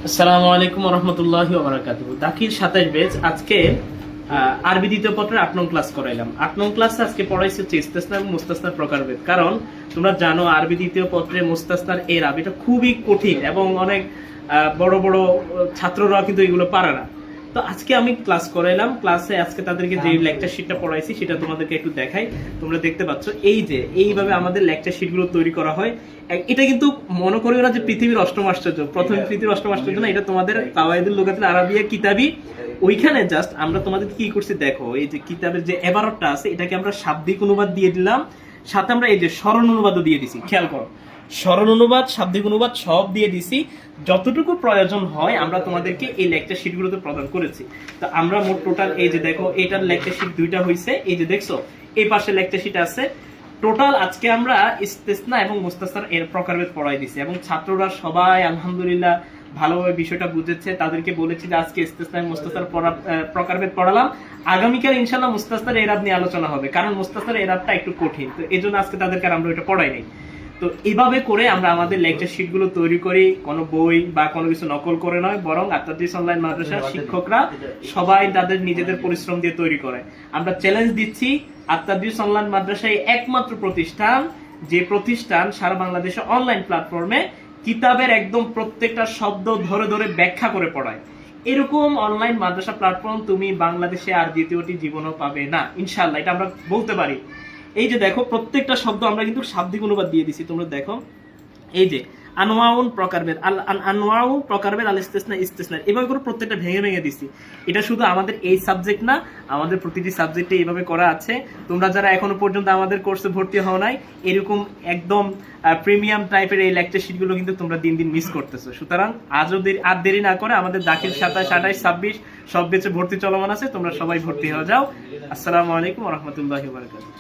আসসালামু আলাইকুম ওয়া রাহমাতুল্লাহি ওয়া বারাকাতুহু। দাখিল 27 ব্যাচ আজকে আরবি দ্বিতীয় পত্রের 8 নং ক্লাস করাইলাম। 8 নং ক্লাসে আজকে পড়াইছি হচ্ছে ইস্তেসনা এবং মুস্তাসনার প্রকারভেদ। কারণ তোমরা জানো আরবি দ্বিতীয় পত্রে মুস্তাসনার এরাব এটা খুবই কঠিন এবং অনেক বড় বড় ছাত্ররা কিন্তু এগুলো পারে না। তো আজকে আমি ক্লাস করাইলাম। ক্লাসে আজকে তাদেরকে যে লেকচার শিটটা পড়াইছি সেটা তোমাদেরকে একটু দেখাই। তোমরা দেখতে পাচ্ছ এই যে এইভাবে আমাদের লেকচার শিটগুলো তৈরি করা হয়। এটা কিন্তু মনে করিও না যে পৃথিবীর অষ্টম আশ্চর্য, প্রথম পৃথিবীর অষ্টম আশ্চর্য না, এটা তোমাদের কাওয়াইদুল লুগাতুল আরাবিয়া কিতাবি। ওইখানে জাস্ট আমরা তোমাদের কি করছি দেখো, এই যে কিতাবের যে এবারটা আছে এটাকে আমরা শাব্দিক অনুবাদ দিয়ে দিলাম, সাথে আমরা এই যে সরল অনুবাদও দিয়ে দিছি। খেয়াল করো, সরল অনুবাদ শাব্দিক অনুবাদ সব দিয়ে দিছি। যতটুকু প্রয়োজন হয় আমরা তোমাদেরকে এই লেকচার শিটগুলোতে প্রদান করেছি। তো আমরা মোট টোটাল এই যে দেখো এটার লেকচার শিট 2টা হয়েছে, এই যে দেখছো এই পাশে লেকচার শিট আছে। টোটাল আজকে আমরা ইস্তেসনা এবং মুস্তাসনার এর প্রকারভেদ পড়াই দিছি এবং ছাত্ররা সবাই আলহামদুলিল্লাহ ভালোভাবে বিষয়টা বুঝেছে। তাদেরকে বলেছি যে আজকে ইস্তেসনা এবং মুস্তাসনার প্রকারভেদ পড়ালাম, আগামীকাল ইনশাআল্লাহ মুস্তাসনার এরাব নিয়ে আলোচনা হবে, কারণ মুস্তাসনার এরাবটা একটু কঠিন। তো এজন্য আজকে তাদেরকে আমরা ওটা পড়াই নাই। তো এভাবে করে আমরা আমাদের লেকচার শিটগুলো তৈরি করি, কোনো বই বা কোনো কিছু নকল করে নয়, বরং আত্মাদিস অনলাইন মাদ্রাসার শিক্ষকরা সবাই তাদের নিজেদের পরিশ্রম দিয়ে তৈরি করে। আমরা চ্যালেঞ্জ দিচ্ছি, আত্মাদিস অনলাইন মাদ্রাসায় একমাত্র প্রতিষ্ঠান যে প্রতিষ্ঠান সারা বাংলাদেশে অনলাইন প্ল্যাটফর্মে কিতাবের একদম প্রত্যেকটা শব্দ ধরে ধরে ব্যাখ্যা করে পড়ায়। এরকম অনলাইন মাদ্রাসা প্ল্যাটফর্ম তুমি বাংলাদেশে আর দ্বিতীয়টি জীবনও পাবে না ইনশাআল্লাহ, এটা আমরা বলতে পারি। এই যে দেখো প্রত্যেকটা শব্দ আমরা কিন্তু শাব্দিক অনুবাদ দিয়ে দিছি। তোমরা দেখো এই যে আনওয়াউন প্রকারভেদ, আনওয়াউ প্রকারভেদ, আল ইস্তেসনা ইস্তেসনা, এভাবে করে প্রত্যেকটা ভেঙে ভেঙে দিছি। এটা শুধু আমাদের এই সাবজেক্ট না, আমাদের প্রতিটি সাবজেক্টে এইভাবে করা আছে। তোমরা যারা এখনো পর্যন্ত আমাদের কোর্সে ভর্তি হও নাই, এরকম একদম প্রিমিয়াম টাইপের এই লেকচার শিটগুলো কিন্তু তোমরা দিন দিন মিস করতেছো। সুতরাং আজও আর দেরি না করে আমাদের দাখিল 27, 28, 26 সব বেচে ভর্তি চলমান আছে, তোমরা সবাই ভর্তি হয়ে যাও। আসসালামু আলাইকুম ওয়া রাহমাতুল্লাহি ওয়া বারাকাতুহু।